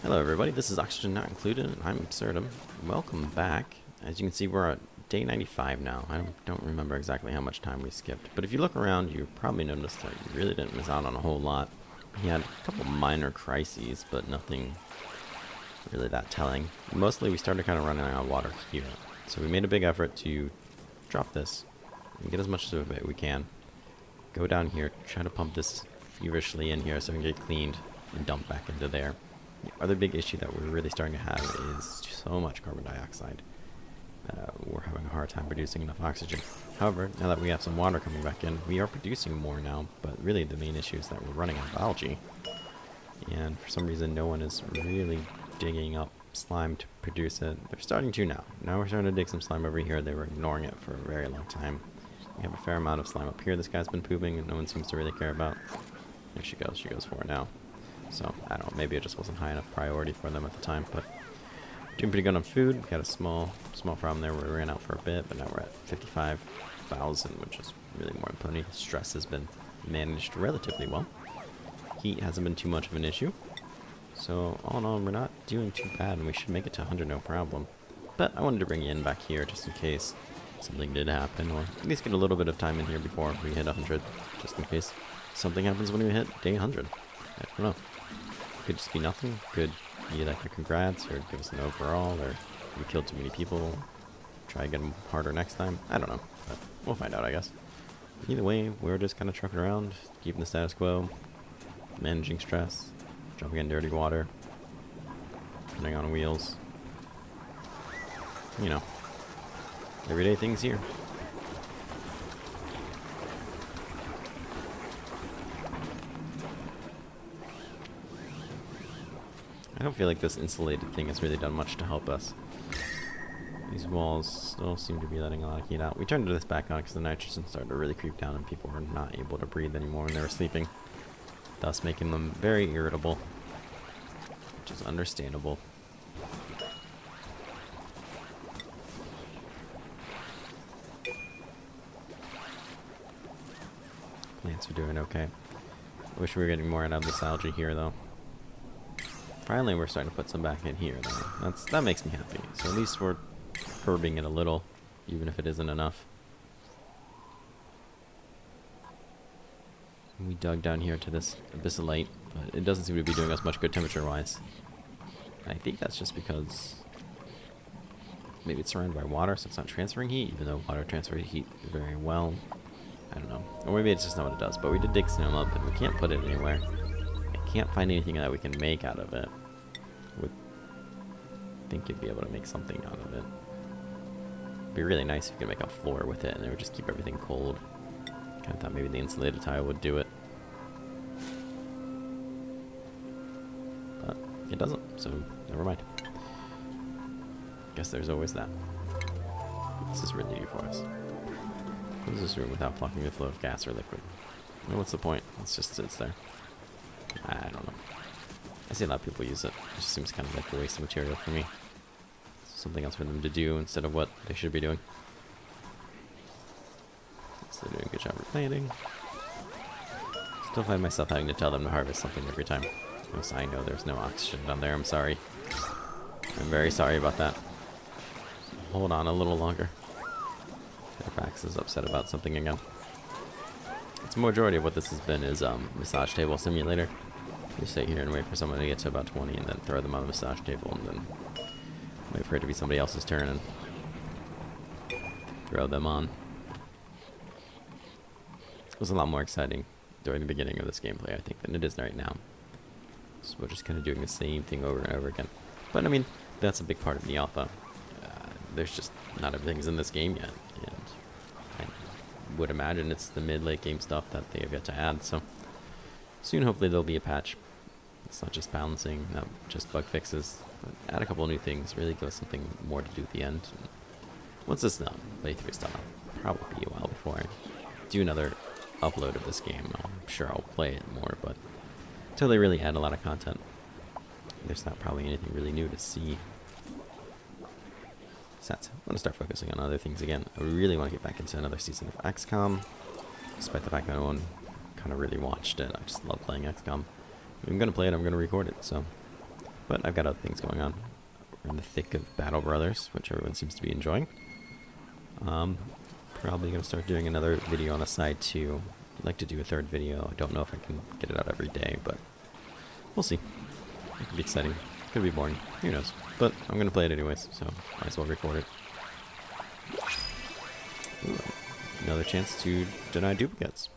Hello everybody, this is Oxygen Not Included, and I'm Absurdum. Welcome back. As you can see, we're at day 95 now. I don't remember exactly how much time we skipped, but if you look around, you probably noticed that you really didn't miss out on a whole lot. We had a couple minor crises, but nothing really that telling. Mostly we started kind of running out of water here, so we made a big effort to drop this and get as much of it we can. Go down here, try to pump this feverishly in here so we can get cleaned and dumped back into there. The other big issue that we're really starting to have is so much carbon dioxide. We're having a hard time producing enough oxygen. However, now that we have some water coming back in, we are producing more now, but really the main issue is that we're running out of algae. And for some reason, no one is really digging up slime to produce it. They're starting to now. Now we're starting to dig some slime over here. They were ignoring it for a very long time. We have a fair amount of slime up here this guy's been pooping, and no one seems to really care about. There she goes. She goes for it now. So, I don't know, maybe it just wasn't high enough priority for them at the time, but doing pretty good on food. We had a small problem there where we ran out for a bit, but now we're at 55,000, which is really more than plenty. Stress has been managed relatively well. Heat hasn't been too much of an issue. So, all in all, we're not doing too bad, and we should make it to 100 no problem. But I wanted to bring you in back here just in case something did happen, or at least get a little bit of time in here before we hit 100, just in case something happens when we hit day 100. I don't know. Could just be nothing. Could be like a congrats, or give us an overall, or we killed too many people. Try to get them harder next time. I don't know, but we'll find out, I guess. Either way, we're just kind of trucking around, keeping the status quo, managing stress, jumping in dirty water, running on wheels. You know, everyday things here. I don't feel like this insulated thing has really done much to help us. These walls still seem to be letting a lot of heat out. We turned this back on because the nitrogen started to really creep down and people were not able to breathe anymore when they were sleeping, thus making them very irritable, which is understandable. Plants are doing okay. I wish we were getting more out of this algae here, though. Finally, we're starting to put some back in here, though. That makes me happy. So at least we're curbing it a little, even if it isn't enough. We dug down here to this abyssalite, but it doesn't seem to be doing us much good temperature-wise. I think that's just because maybe it's surrounded by water, so it's not transferring heat, even though water transfers heat very well. I don't know. Or maybe it's just not what it does, but we did dig some up, and we can't put it anywhere. Can't find anything that we can make out of it. Would think you'd be able to make something out of it. It'd be really nice if you could make a floor with it and it would just keep everything cold. Kind of thought maybe the insulated tile would do it. But it doesn't, so never mind. Guess there's always that. This is really new for us. What is this room without blocking the flow of gas or liquid? Well, what's the point? It just sits there. I don't know. I see a lot of people use it. It just seems kind of like a waste of material for me. Something else for them to do instead of what they should be doing. So they're doing a good job of planting. Still find myself having to tell them to harvest something every time. Yes, I know there's no oxygen down there. I'm sorry. I'm very sorry about that. Hold on a little longer. Fairfax is upset about something again. The majority of what this has been is massage table simulator. You sit here and wait for someone to get to about 20 and then throw them on the massage table and then wait for it to be somebody else's turn and throw them on. It was a lot more exciting during the beginning of this gameplay, I think, than it is right now. So we're just kind of doing the same thing over and over again. But I mean, that's a big part of the alpha. There's just not everything's in this game yet. And I would imagine it's the mid-late game stuff that they have yet to add, so soon hopefully there'll be a patch. It's not just balancing, not just bug fixes, but add a couple of new things, really give us something more to do at the end. And once it's done, playthrough's done, it'll probably be a while before I do another upload of this game. I'm sure I'll play it more, but until they really add a lot of content, there's not probably anything really new to see. I'm going to start focusing on other things again. I really want to get back into another season of XCOM, despite the fact that no one kind of really watched it. I just love playing XCOM. If I'm going to play it, I'm going to record it, so But I've got other things going on. We're in the thick of Battle Brothers, which everyone seems to be enjoying. Probably going to start doing another video on the side too. I'd like to do a third video. I don't know if I can get it out every day, but we'll see. It could be exciting. It could be boring. Who knows? But I'm going to play it anyways, so might as well record it. Ooh, another chance to deny duplicates.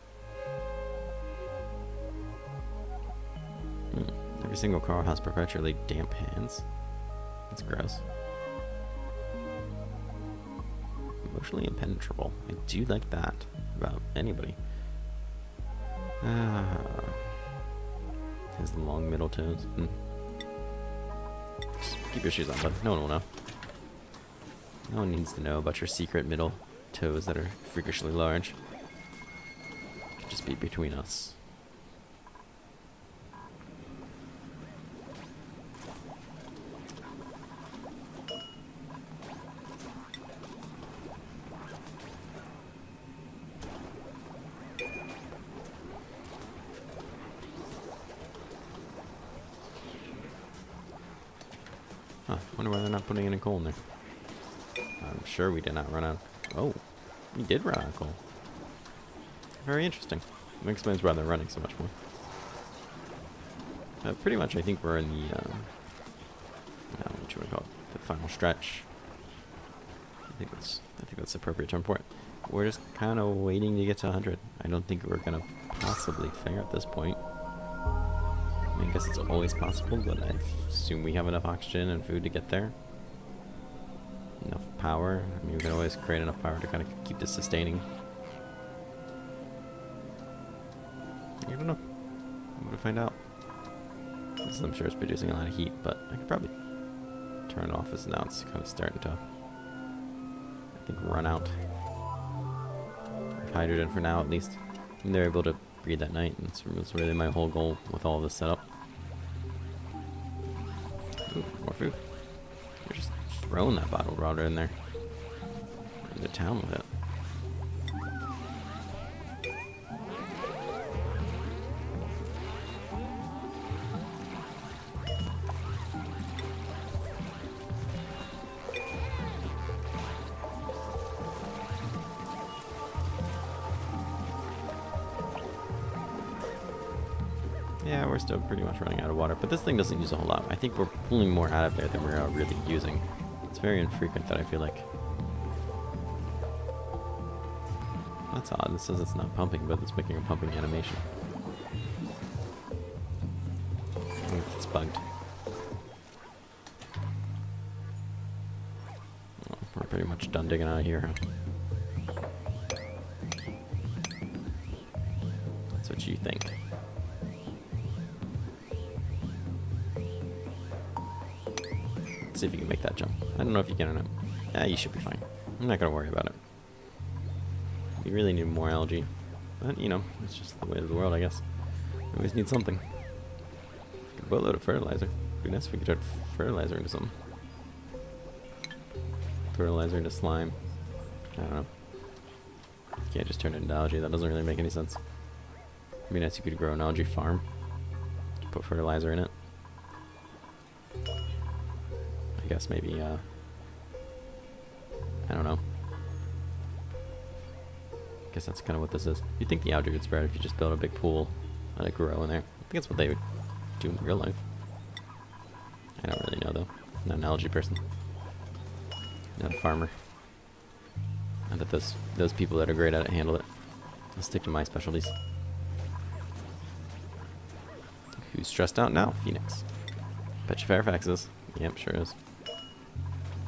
Every single car has perpetually damp hands. That's gross. Emotionally impenetrable. I do like that about anybody. His long middle toes. Just keep your shoes on, bud. No one will know. No one needs to know about your secret middle toes that are freakishly large. It could just be between us. Huh, wonder why they're not putting any coal in there. I'm sure we did not run out. Oh, we did run out of coal. Very interesting. That explains why they're running so much more. Pretty much, I think we're in the, what you would call it, the final stretch. I think that's the appropriate term for it. We're just kind of waiting to get to 100. I don't think we're gonna possibly fail at this point. I guess it's always possible, but I assume we have enough oxygen and food to get there. Enough power. I mean, we can always create enough power to kind of keep this sustaining. I don't know. I'm gonna find out. This, I'm sure, is producing a lot of heat, but I could probably turn it off as now it's kind of starting to, I think, run out of hydrogen for now, at least. And they're able to breathe at night, and that's really my whole goal with all this setup. Ooh, more food. You're just throwing that bottled water in there. Go to town with it. Yeah, we're still pretty much running out of water, but this thing doesn't use a whole lot. I think we're pulling more out of there than we're really using. It's very infrequent that I feel like. That's odd. It says it's not pumping, but it's making a pumping animation. I think it's bugged. Well, we're pretty much done digging out of here, huh? That's what you think. See if you can make that jump. I don't know if you can or not. Yeah, you should be fine. I'm not gonna worry about it. We really need more algae. But, you know, it's just the way of the world, I guess. We always need something. A boatload of fertilizer. It'd be nice if we could turn fertilizer into something. Fertilizer into slime. I don't know. You can't just turn it into algae. That doesn't really make any sense. It'd be nice if you could grow an algae farm. Put fertilizer in it. I guess maybe, I don't know. I guess that's kind of what this is. You'd think the algae would spread if you just build a big pool, let it grow in there. I think that's what they would do in real life. I don't really know, though. I'm not an algae person. Not a farmer. I bet those people that are great at it handle it. I'll stick to my specialties. Who's stressed out now? Phoenix. Bet you Fairfax is. Yep, sure is.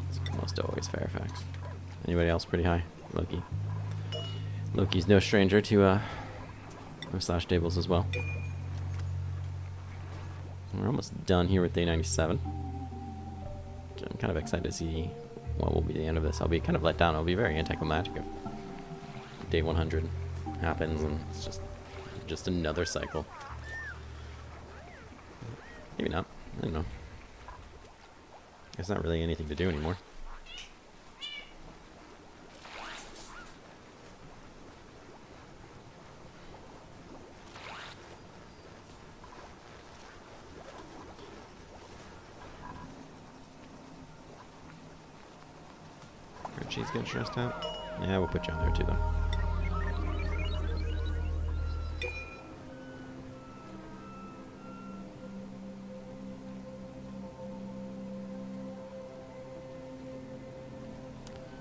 It's almost always Fairfax. Anybody else pretty high? Loki. Loki's no stranger to massage tables as well. We're almost done here with day 97. I'm kind of excited to see what will be the end of this. I'll be kind of let down. I'll be very anticlimactic if day 100 happens and it's just another cycle. Maybe not. I don't know. There's not really anything to do anymore. She's getting stressed out. Yeah, we'll put you on there too, then.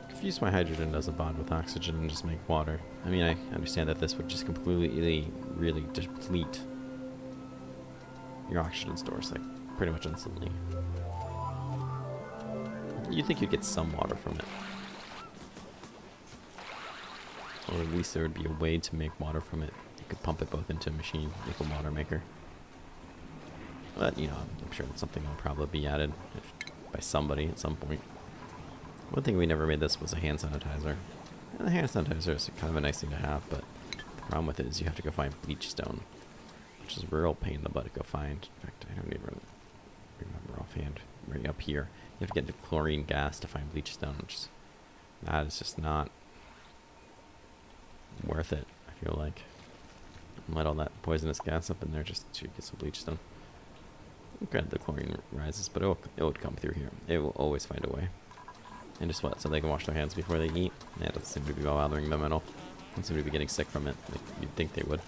Confused why hydrogen doesn't bond with oxygen and just make water. I mean, I understand that this would just completely, really deplete your oxygen stores, like, pretty much instantly. You'd think you'd get some water from it. Or at least there would be a way to make water from it. You could pump it both into a machine, make a water maker. But, you know, I'm sure that's something that'll probably be added by somebody at some point. One thing we never made this was a hand sanitizer. And the hand sanitizer is kind of a nice thing to have, but the problem with it is you have to go find bleach stone, which is a real pain in the butt to go find. In fact, I don't even remember offhand. Right up here, you have to get into chlorine gas to find bleach stone, which is, that is just not worth it, I feel like. Let all that poisonous gas up in there just to get some bleach stone. Granted, the chlorine rises, but it would come through here. It will always find a way. And just what? So they can wash their hands before they eat? Yeah, it doesn't seem to be bothering them at all. Doesn't seem to be getting sick from it, like you'd think they would.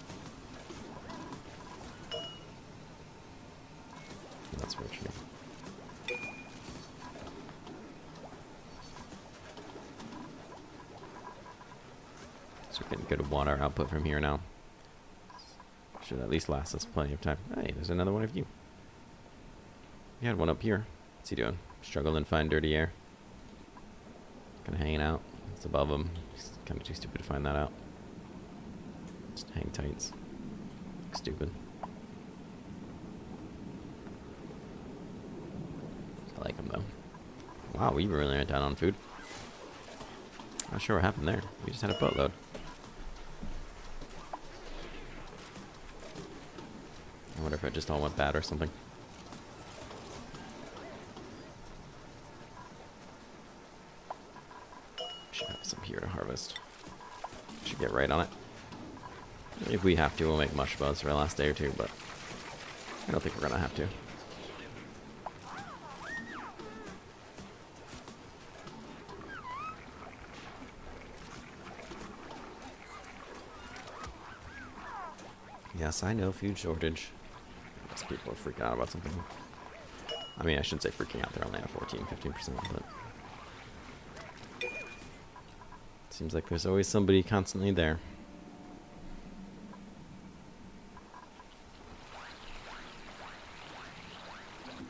That's very true. So we're getting good water output from here now. Should at least last us plenty of time. Hey, there's another one of you. We had one up here. What's he doing? Struggling to find dirty air. Kind of hanging out. It's above him. He's kind of too stupid to find that out. Just hang tights. Stupid. I like him though. Wow, we really went down on food. Not sure what happened there. We just had a boatload. I wonder if it just all went bad or something. Should have some here to harvest. Should get right on it. If we have to, we'll make mush buzz for the last day or two, but I don't think we're gonna have to. Yes, I know, food shortage. I guess people are freaking out about something. I mean, I shouldn't say freaking out, they're only at 14-15%, but seems like there's always somebody constantly there.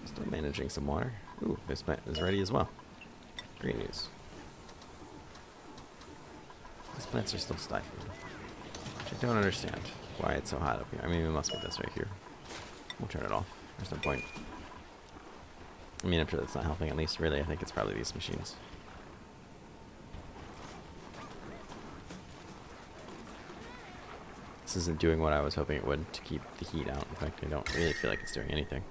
Still managing some water. Ooh, this plant is ready as well. Great news. These plants are still stifling, which I don't understand why it's so hot up here. I mean, it must be this right here. We'll turn it off. There's no point. I mean, I'm sure that's not helping. At least, really, I think it's probably these machines. This isn't doing what I was hoping it would to keep the heat out. In fact, I don't really feel like it's doing anything.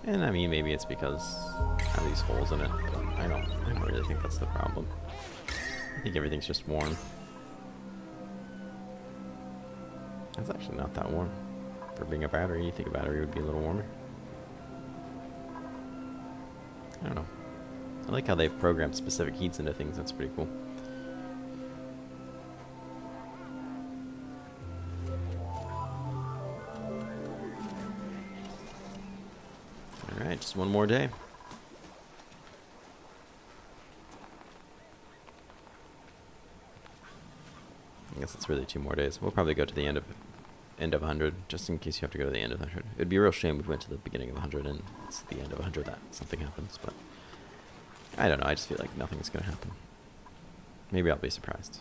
And I mean, maybe it's because I have these holes in it, but I don't really think that's the problem. I think everything's just warm. That's actually not that warm. For being a battery, you think a battery would be a little warmer. I don't know. I like how they've programmed specific heats into things. That's pretty cool. Alright, just one more day. I guess it's really 2 more days. We'll probably go to the end of 100, just in case you have to go to the end of 100. It'd be a real shame if we went to the beginning of 100 and it's the end of 100 that something happens, but I don't know. I just feel like nothing's going to happen. Maybe I'll be surprised.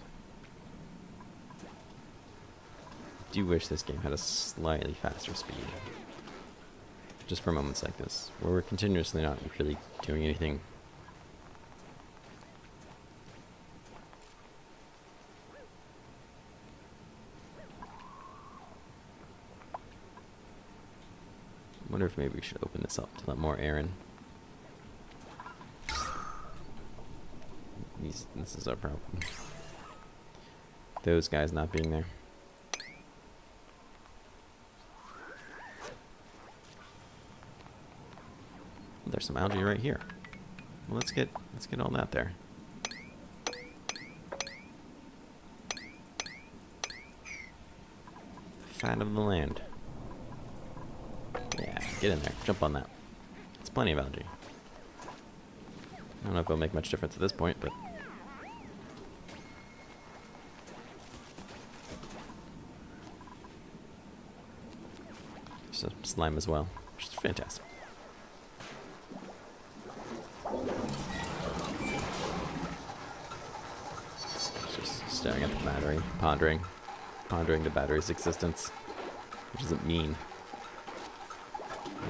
I do wish this game had a slightly faster speed. Just for moments like this, where we're continuously not really doing anything. I wonder if maybe we should open this up to let more air in. This is our problem. Those guys not being there. There's some algae right here. Well, let's get all that there. fat of the land. Yeah, get in there. Jump on that. It's plenty of algae. I don't know if it'll make much difference at this point, but... Some slime as well, which is fantastic. Just staring at the battery, pondering the battery's existence, which isn't mean.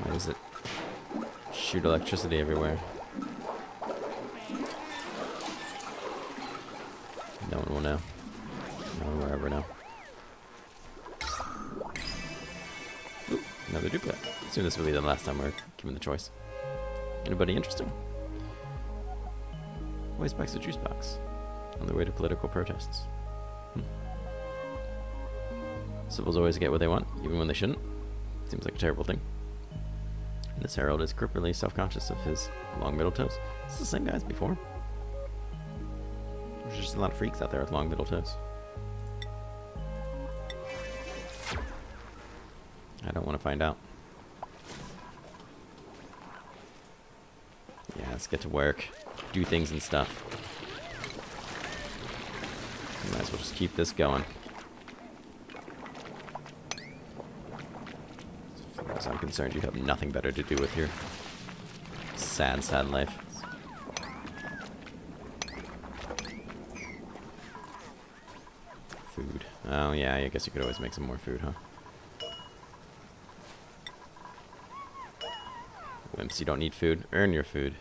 Why does it shoot electricity everywhere? No one will know. No one will ever know. Ooh, another duplicate. Soon this will be the last time we're given the choice. Anybody interesting? Always backs a juice box on their way to political protests. Civils always get what they want, even when they shouldn't. Seems like a terrible thing. And this herald is cripplingly self-conscious of his long middle toes. It's the same guy as before. There's just a lot of freaks out there with long middle toes. I don't want to find out. Yeah, let's get to work. Do things and stuff. Might as well just keep this going. As far as I'm concerned, you have nothing better to do with your sad, sad life. Food. Oh, yeah, I guess you could always make some more food, huh? Wimps, you don't need food. Earn your food.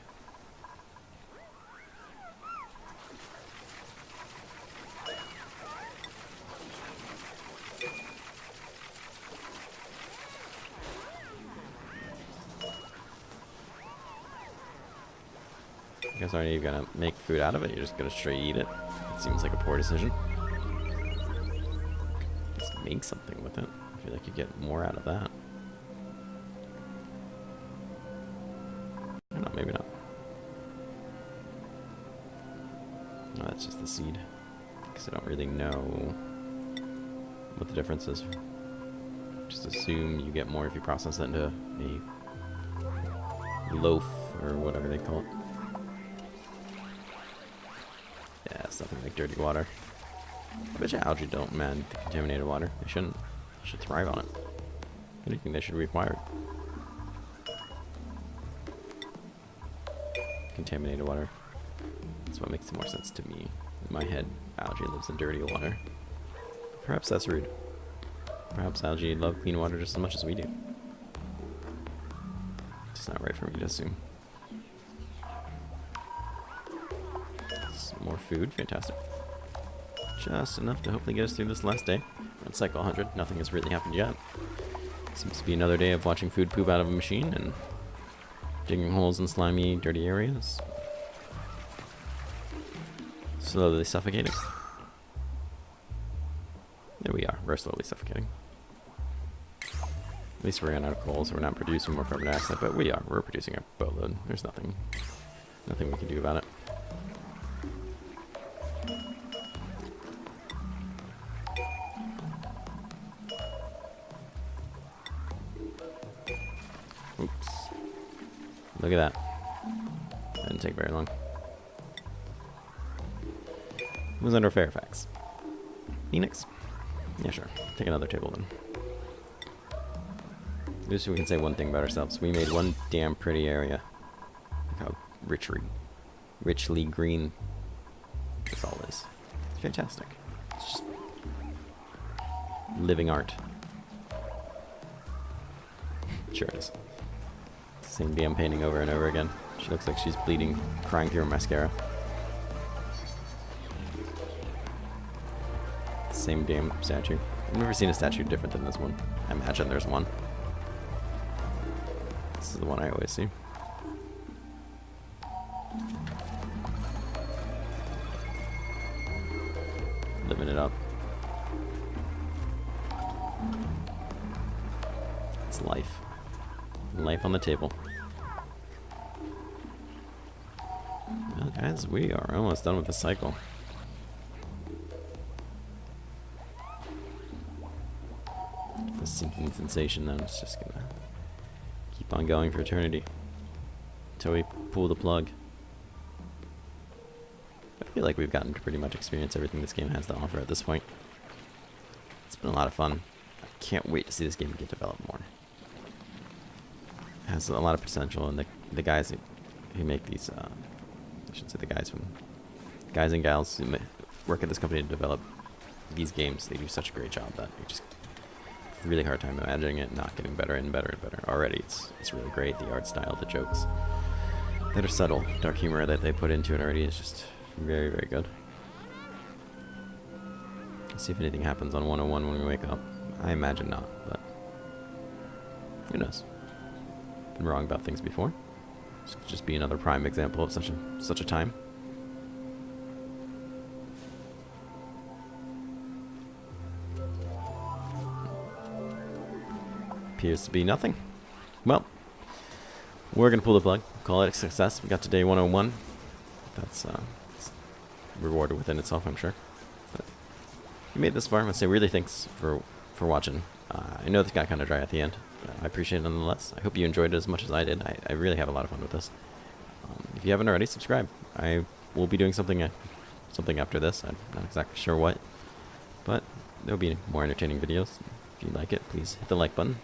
You guys aren't even gonna make food out of it, you're just gonna straight eat it. It seems like a poor decision. Just make something with it. I feel like you get more out of that. No, maybe not. No, that's just the seed. Because I don't really know what the difference is. Just assume you get more if you process it into a loaf or whatever they call it. Yeah, it's nothing like dirty water. I bet you algae don't man the contaminated water. They shouldn't. They should thrive on it. Anything they should be required. Contaminated water. That's what makes more sense to me. In my head, algae lives in dirty water. Perhaps that's rude. Perhaps algae love clean water just as much as we do. It's not right for me to assume. Some more food, fantastic. Just enough to hopefully get us through this last day. We're on cycle 100, nothing has really happened yet. Seems to be another day of watching food poop out of a machine and digging holes in slimy, dirty areas. Slowly suffocating. There we are, we're slowly suffocating. At least we ran out of coal, so we're not producing more carbon dioxide, but we are. We're producing a boatload. There's nothing we can do about it. Oops. Look at that. Didn't take very long. It was under Fairfax. Phoenix? Yeah, sure. Take another table then. At least we can say one thing about ourselves. We made one damn pretty area. Look how richly green this all is. It's fantastic. It's just living art. Sure it is. Same damn painting over and over again. She looks like she's bleeding, crying through her mascara. Same damn statue. I've never seen a statue different than this one. I imagine there's one. This is the one I always see. Living it up. It's life. Life on the table. Well, guys, we are almost done with the cycle. making sensation, then it's just gonna keep on going for eternity until we pull the plug. I feel like we've gotten to pretty much experience everything this game has to offer at this point. It's been a lot of fun. I can't wait to see this game get developed more. It has a lot of potential, and the guys who make these, I should say the guys and gals who work at this company to develop these games, they do such a great job that you just have a really hard time imagining it not getting better and better and better. Already it's really great. The art style, the jokes that are subtle, dark humor that they put into it already is just very, very good. Let's see if anything happens on 101 when we wake up. I imagine not, but who knows? Been wrong about things before. This could just be another prime example of such a time. Appears to be nothing. Well, we're gonna pull the plug, call it a success. We got to day 101. That's rewarded within itself, I'm sure. But if you made this far, I'm gonna say really thanks for watching. I know this got kind of dry at the end. I appreciate it nonetheless. I hope you enjoyed it as much as I did. I really have a lot of fun with this. If you haven't already, subscribe. I will be doing something after this. I'm not exactly sure what, but there'll be more entertaining videos. If you like it, please hit the like button.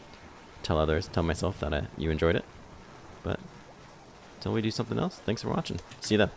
Tell others, tell myself that you enjoyed it. But until we do something else, thanks for watching. See you then.